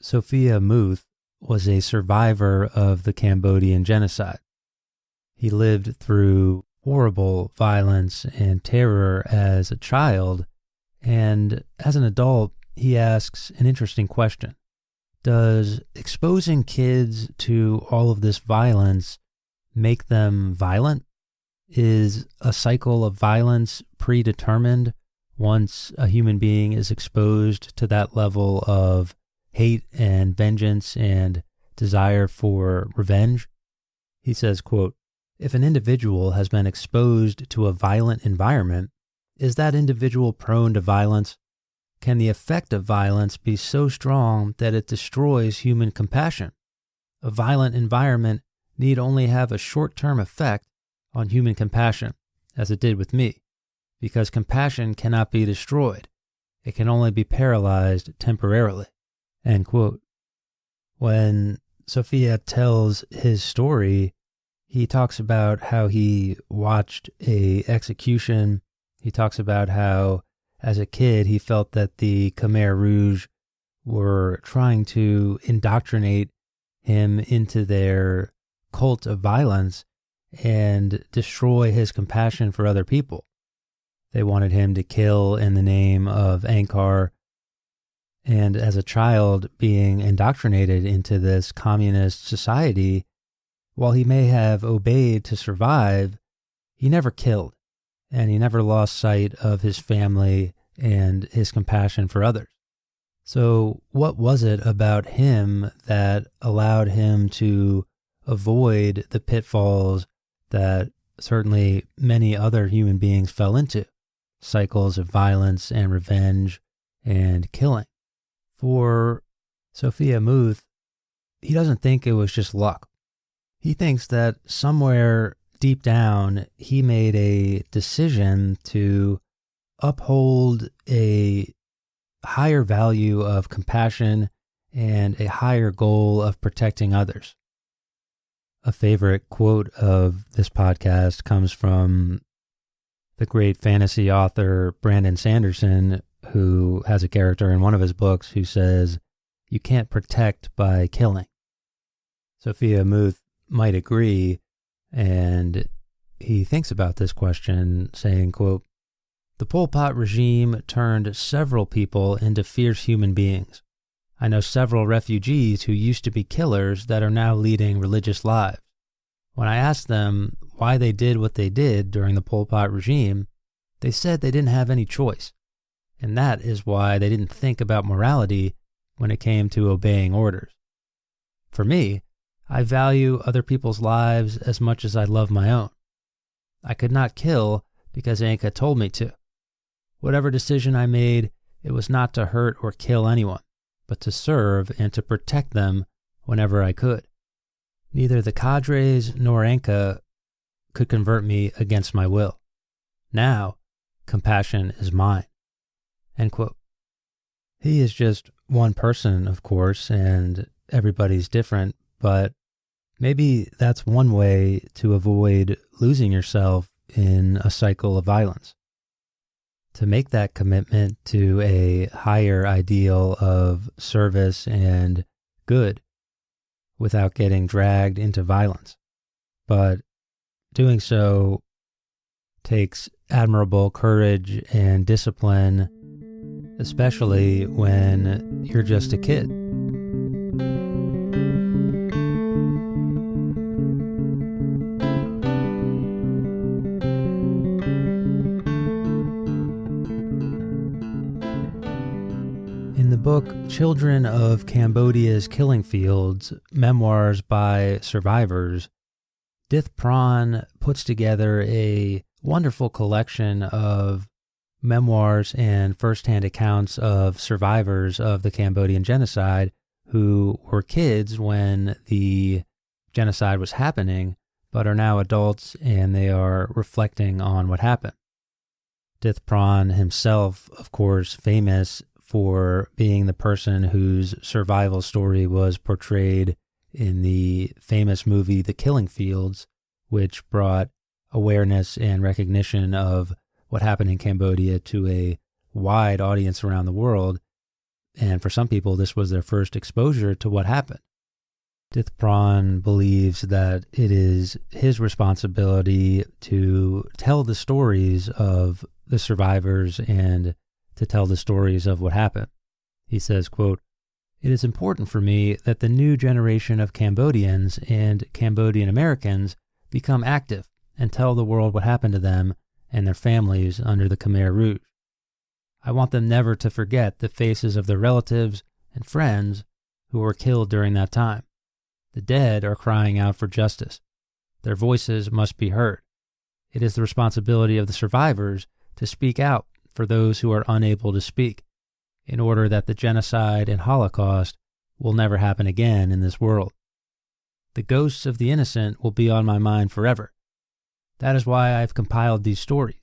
Sophia Muth was a survivor of the Cambodian Genocide. He lived through horrible violence and terror as a child, and as an adult, he asks an interesting question. Does exposing kids to all of this violence make them violent? Is a cycle of violence predetermined once a human being is exposed to that level of hate and vengeance and desire for revenge? He says, quote, "If an individual has been exposed to a violent environment, is that individual prone to violence? Can the effect of violence be so strong that it destroys human compassion? A violent environment need only have a short-term effect on human compassion, as it did with me, because compassion cannot be destroyed. It can only be paralyzed temporarily." End quote. When Sophia tells his story, he talks about how he watched an execution. He talks about how, as a kid, he felt that the Khmer Rouge were trying to indoctrinate him into their cult of violence and destroy his compassion for other people. They wanted him to kill in the name of Angkar. And as a child being indoctrinated into this communist society, while he may have obeyed to survive, he never killed, and he never lost sight of his family and his compassion for others. So what was it about him that allowed him to avoid the pitfalls that certainly many other human beings fell into? Cycles of violence and revenge and killing. For Sophia Muth, he doesn't think it was just luck. He thinks that somewhere deep down, he made a decision to uphold a higher value of compassion and a higher goal of protecting others. A favorite quote of this podcast comes from the great fantasy author Brandon Sanderson, who has a character in one of his books who says, "You can't protect by killing." Sophia Muth might agree, and he thinks about this question, saying, quote, "The Pol Pot regime turned several people into fierce human beings. I know several refugees who used to be killers that are now leading religious lives. When I asked them why they did what they did during the Pol Pot regime, they said they didn't have any choice. And that is why they didn't think about morality when it came to obeying orders. For me, I value other people's lives as much as I love my own. I could not kill because Angkar told me to. Whatever decision I made, it was not to hurt or kill anyone, but to serve and to protect them whenever I could. Neither the cadres nor Angkar could convert me against my will. Now, compassion is mine." End quote. He is just one person, of course, and everybody's different, but maybe that's one way to avoid losing yourself in a cycle of violence. To make that commitment to a higher ideal of service and good without getting dragged into violence. But doing so takes admirable courage and discipline, especially when you're just a kid. In the book Children of Cambodia's Killing Fields, Memoirs by Survivors, Dith Pran puts together a wonderful collection of memoirs and firsthand accounts of survivors of the Cambodian Genocide who were kids when the genocide was happening, but are now adults and they are reflecting on what happened. Dith Pran himself, of course, famous for being the person whose survival story was portrayed in the famous movie The Killing Fields, which brought awareness and recognition of what happened in Cambodia to a wide audience around the world. And for some people, this was their first exposure to what happened. Dith Pran believes that it is his responsibility to tell the stories of the survivors and to tell the stories of what happened. He says, quote, "It is important for me that the new generation of Cambodians and Cambodian Americans become active and tell the world what happened to them and their families under the Khmer Rouge. I want them never to forget the faces of their relatives and friends who were killed during that time. The dead are crying out for justice. Their voices must be heard. It is the responsibility of the survivors to speak out for those who are unable to speak, in order that the genocide and Holocaust will never happen again in this world. The ghosts of the innocent will be on my mind forever. That is why I have compiled these stories.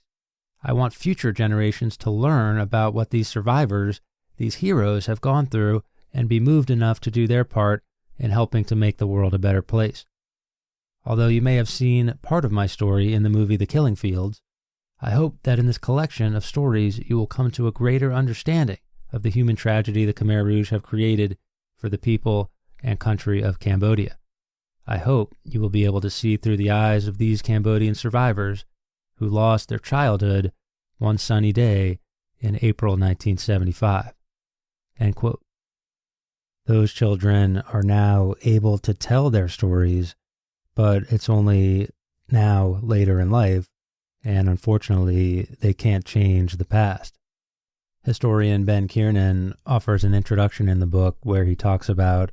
I want future generations to learn about what these survivors, these heroes, have gone through and be moved enough to do their part in helping to make the world a better place. Although you may have seen part of my story in the movie The Killing Fields, I hope that in this collection of stories you will come to a greater understanding of the human tragedy the Khmer Rouge have created for the people and country of Cambodia. I hope you will be able to see through the eyes of these Cambodian survivors who lost their childhood one sunny day in April 1975." End quote. Those children are now able to tell their stories, but it's only now later in life, and unfortunately, they can't change the past. Historian Ben Kiernan offers an introduction in the book where he talks about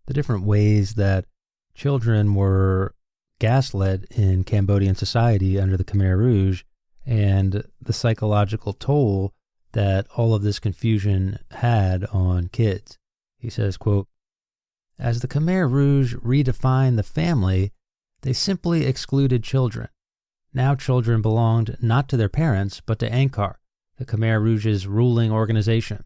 the different ways that children were gaslit in Cambodian society under the Khmer Rouge and the psychological toll that all of this confusion had on kids. He says, quote, "As the Khmer Rouge redefined the family, they simply excluded children. Now children belonged not to their parents, but to Angkar, the Khmer Rouge's ruling organization.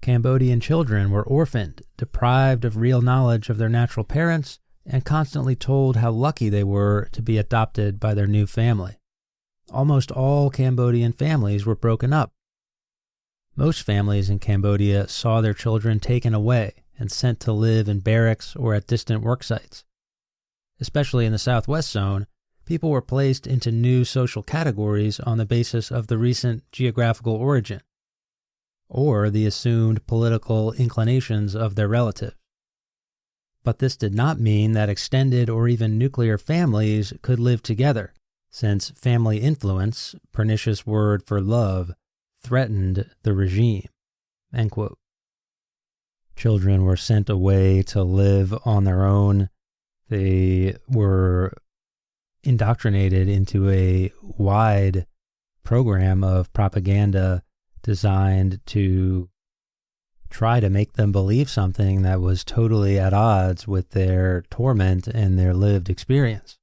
Cambodian children were orphaned, deprived of real knowledge of their natural parents, and constantly told how lucky they were to be adopted by their new family. Almost all Cambodian families were broken up. Most families in Cambodia saw their children taken away and sent to live in barracks or at distant work sites. Especially in the Southwest Zone, people were placed into new social categories on the basis of the recent geographical origin, or the assumed political inclinations of their relatives. But this did not mean that extended or even nuclear families could live together, since family influence, pernicious word for love, threatened the regime." End quote. Children were sent away to live on their own. They were indoctrinated into a wide program of propaganda designed to try to make them believe something that was totally at odds with their torment and their lived experience.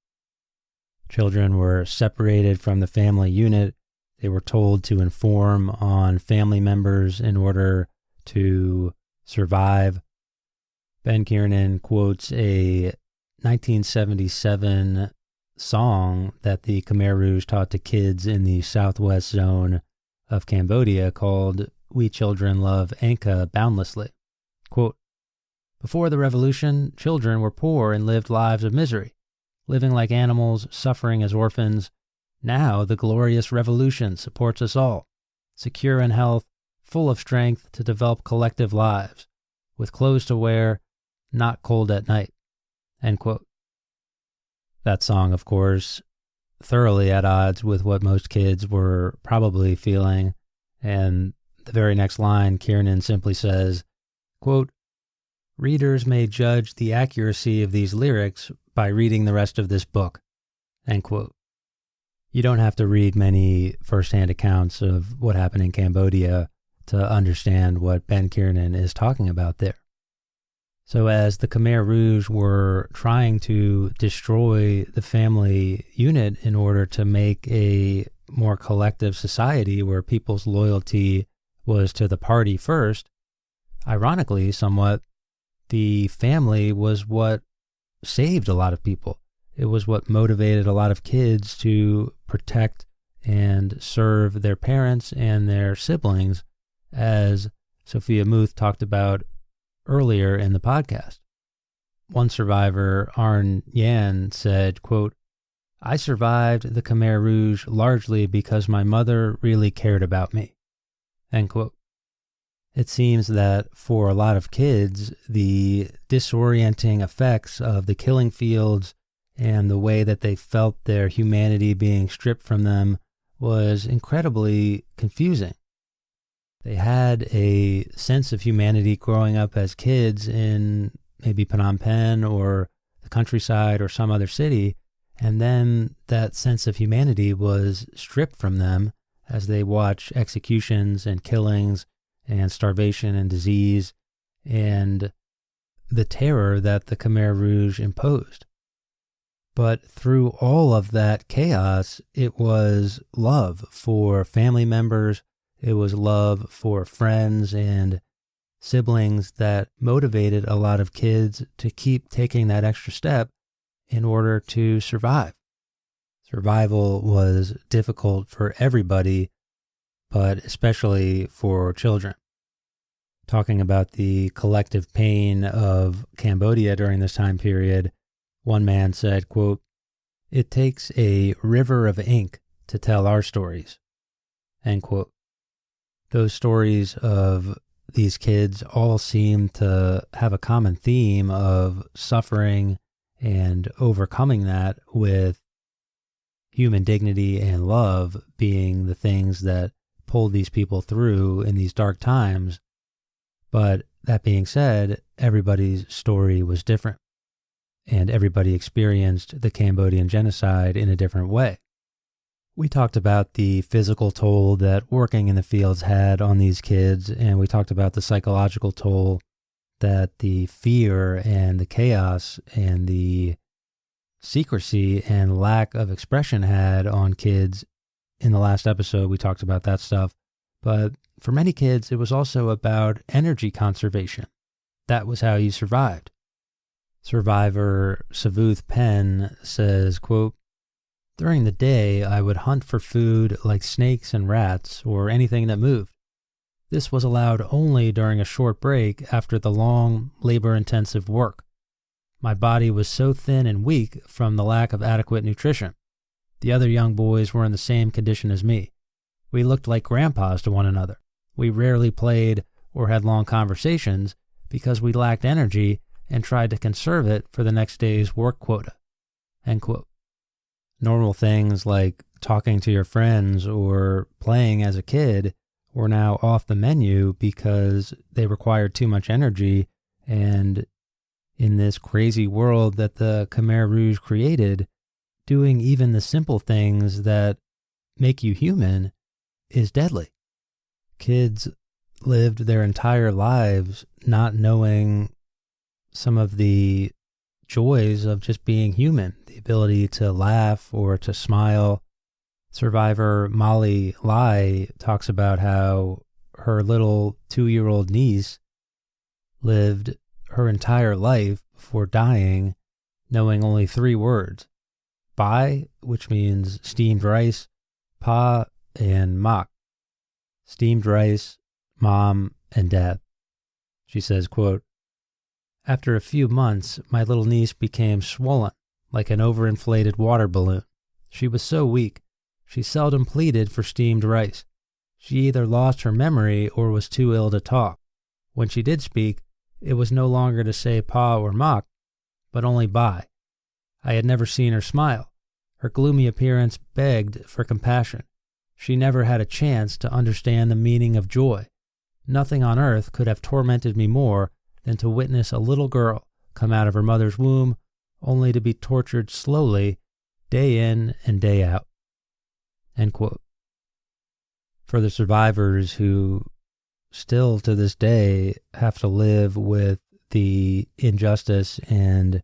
Children were separated from the family unit. They were told to inform on family members in order to survive. Ben Kiernan quotes a 1977 song that the Khmer Rouge taught to kids in the Southwest Zone of Cambodia called "We Children Love Angkar Boundlessly." Quote, "Before the revolution, children were poor and lived lives of misery, living like animals, suffering as orphans. Now the glorious revolution supports us all, secure in health, full of strength to develop collective lives, with clothes to wear, not cold at night." End quote. That song, of course, thoroughly at odds with what most kids were probably feeling. And the very next line, Kiernan simply says, quote, "Readers may judge the accuracy of these lyrics by reading the rest of this book." End quote. You don't have to read many firsthand accounts of what happened in Cambodia to understand what Ben Kiernan is talking about there. So as the Khmer Rouge were trying to destroy the family unit in order to make a more collective society where people's loyalty was to the party first, ironically, somewhat, the family was what saved a lot of people. It was what motivated a lot of kids to protect and serve their parents and their siblings as Sophia Muth talked about earlier in the podcast. One survivor, Arn Yan, said, quote, "I survived the Khmer Rouge largely because my mother really cared about me." End quote. It seems that for a lot of kids, the disorienting effects of the killing fields and the way that they felt their humanity being stripped from them was incredibly confusing. They had a sense of humanity growing up as kids in maybe Phnom Penh or the countryside or some other city, and then that sense of humanity was stripped from them as they watch executions and killings and starvation and disease and the terror that the Khmer Rouge imposed. But through all of that chaos, it was love for family members, it was love for friends and siblings that motivated a lot of kids to keep taking that extra step in order to survive. Survival was difficult for everybody, but especially for children. Talking about the collective pain of Cambodia during this time period, one man said, quote, "It takes a river of ink to tell our stories." End quote. Those stories of these kids all seem to have a common theme of suffering and overcoming that, with human dignity and love being the things that pulled these people through in these dark times. But that being said, everybody's story was different, and everybody experienced the Cambodian genocide in a different way. We talked about the physical toll that working in the fields had on these kids, and we talked about the psychological toll that the fear and the chaos and the secrecy and lack of expression had on kids. In the last episode, we talked about that stuff. But for many kids, it was also about energy conservation. That was how you survived. Survivor Savuth Pen says, quote, "During the day, I would hunt for food like snakes and rats or anything that moved. This was allowed only during a short break after the long, labor-intensive work. My body was so thin and weak from the lack of adequate nutrition. The other young boys were in the same condition as me. We looked like grandpas to one another. We rarely played or had long conversations because we lacked energy and tried to conserve it for the next day's work quota." End quote. Normal things like talking to your friends or playing as a kid were now off the menu because they required too much energy, and in this crazy world that the Khmer Rouge created, doing even the simple things that make you human is deadly. Kids lived their entire lives not knowing some of the joys of just being human, the ability to laugh or to smile. Survivor Molly Lai talks about how her little 2-year-old niece lived her entire life before dying knowing only 3 words: Bai, which means steamed rice, Pa, and Mak. Steamed rice, mom, and death. She says, quote, "After a few months, my little niece became swollen, like an overinflated water balloon. She was so weak, she seldom pleaded for steamed rice. She either lost her memory or was too ill to talk. When she did speak, it was no longer to say Pa or Mak, but only Bai. I had never seen her smile. Her gloomy appearance begged for compassion. She never had a chance to understand the meaning of joy. Nothing on earth could have tormented me more than to witness a little girl come out of her mother's womb only to be tortured slowly, day in and day out." End quote. For the survivors who still to this day have to live with the injustice and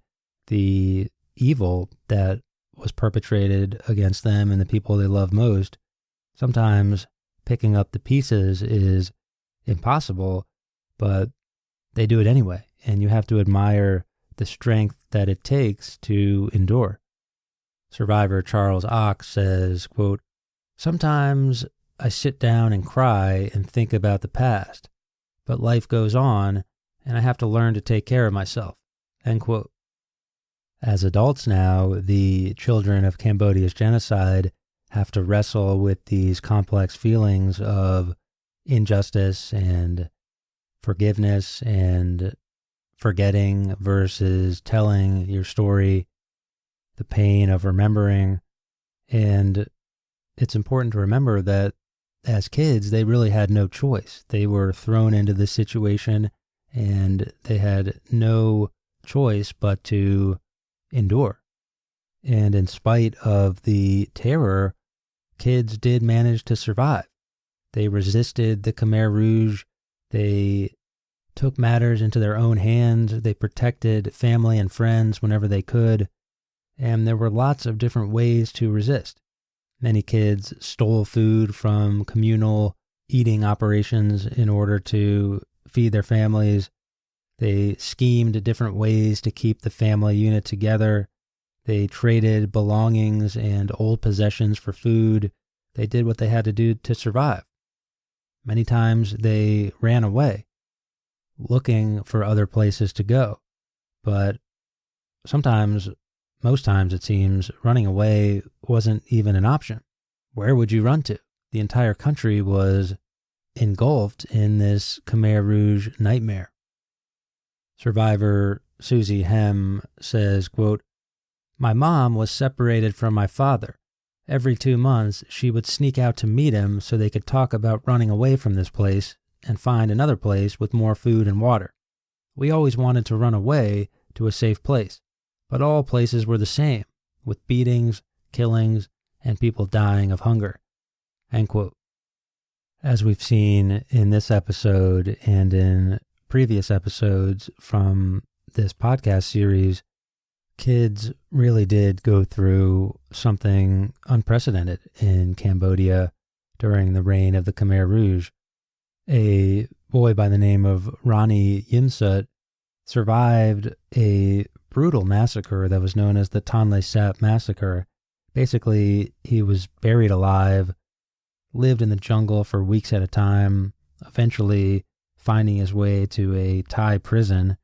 the evil that was perpetrated against them and the people they love most, sometimes picking up the pieces is impossible, but they do it anyway, and you have to admire the strength that it takes to endure. Survivor Charles Ox says, quote, "Sometimes I sit down and cry and think about the past. but life goes on, and I have to learn to take care of myself." End quote. As adults now, the children of Cambodia's genocide have to wrestle with these complex feelings of injustice and forgiveness and forgetting versus telling your story, the pain of remembering. And it's important to remember that as kids, they really had no choice. They were thrown into this situation and they had no choice but to endure. And in spite of the terror, kids did manage to survive. They resisted the Khmer Rouge. They took matters into their own hands. They protected family and friends whenever they could. And there were lots of different ways to resist. Many kids stole food from communal eating operations in order to feed their families. They schemed different ways to keep the family unit together. They traded belongings and old possessions for food. They did what they had to do to survive. Many times they ran away, looking for other places to go. But sometimes, most times it seems, running away wasn't even an option. Where would you run to? The entire country was engulfed in this Khmer Rouge nightmare. Survivor Susie Hem says, quote, "My mom was separated from my father. Every 2 months, she would sneak out to meet him so they could talk about running away from this place and find another place with more food and water. We always wanted to run away to a safe place, but all places were the same, with beatings, killings, and people dying of hunger." End quote. As we've seen in this episode and in previous episodes from this podcast series, kids really did go through something unprecedented in Cambodia during the reign of the Khmer Rouge. A boy by the name of Ronnie Yimsut survived a brutal massacre that was known as the Tonle Sap massacre. Basically, he was buried alive, lived in the jungle for weeks at a time, eventually finding his way to a Thai prison,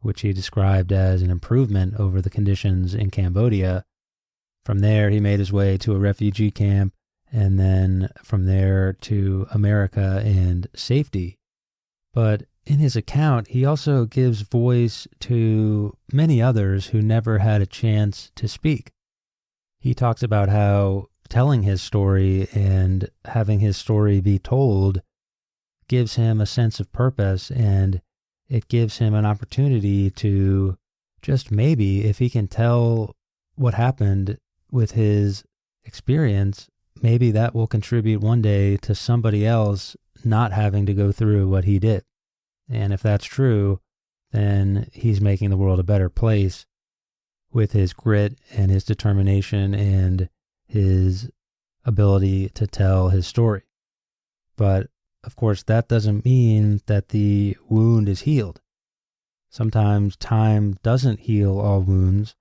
which he described as an improvement over the conditions in Cambodia. From there, he made his way to a refugee camp, and then from there to America and safety. But in his account, he also gives voice to many others who never had a chance to speak. He talks about how telling his story and having his story be told gives him a sense of purpose, and it gives him an opportunity to just maybe, if he can tell what happened with his experience, maybe that will contribute one day to somebody else not having to go through what he did. And if that's true, then he's making the world a better place with his grit and his determination and his ability to tell his story. But of course, that doesn't mean that the wound is healed. Sometimes time doesn't heal all wounds,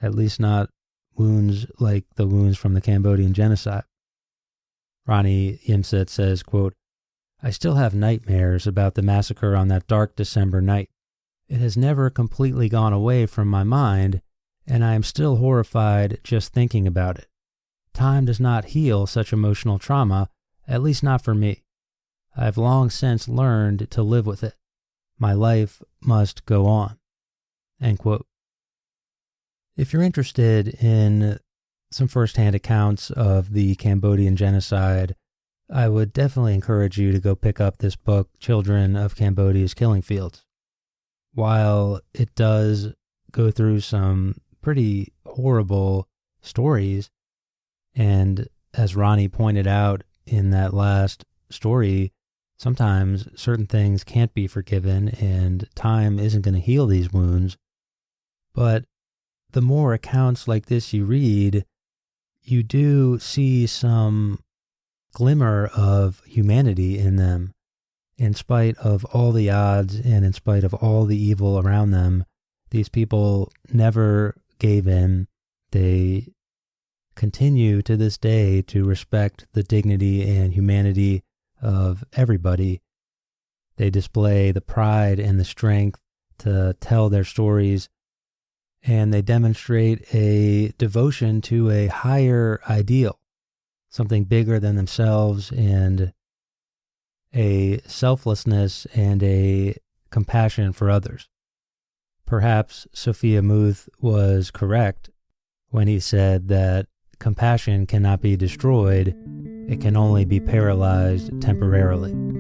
at least not wounds like the wounds from the Cambodian Genocide. Ronnie Yimsut says, quote, "I still have nightmares about the massacre on that dark December night. It has never completely gone away from my mind, and I am still horrified just thinking about it. Time does not heal such emotional trauma, at least not for me. I have long since learned to live with it. My life must go on." End quote. If you're interested in some firsthand accounts of the Cambodian Genocide, I would definitely encourage you to go pick up this book, Children of Cambodia's Killing Fields. While it does go through some pretty horrible stories, and as Ronnie pointed out in that last story, sometimes certain things can't be forgiven and time isn't going to heal these wounds. But the more accounts like this you read, you do see some glimmer of humanity in them. In spite of all the odds and in spite of all the evil around them, these people never gave in. They continue to this day to respect the dignity and humanity of everybody. They display the pride and the strength to tell their stories, and they demonstrate a devotion to a higher ideal, something bigger than themselves, and a selflessness and a compassion for others. Perhaps Sophia Muth was correct when he said that compassion cannot be destroyed, it can only be paralyzed temporarily.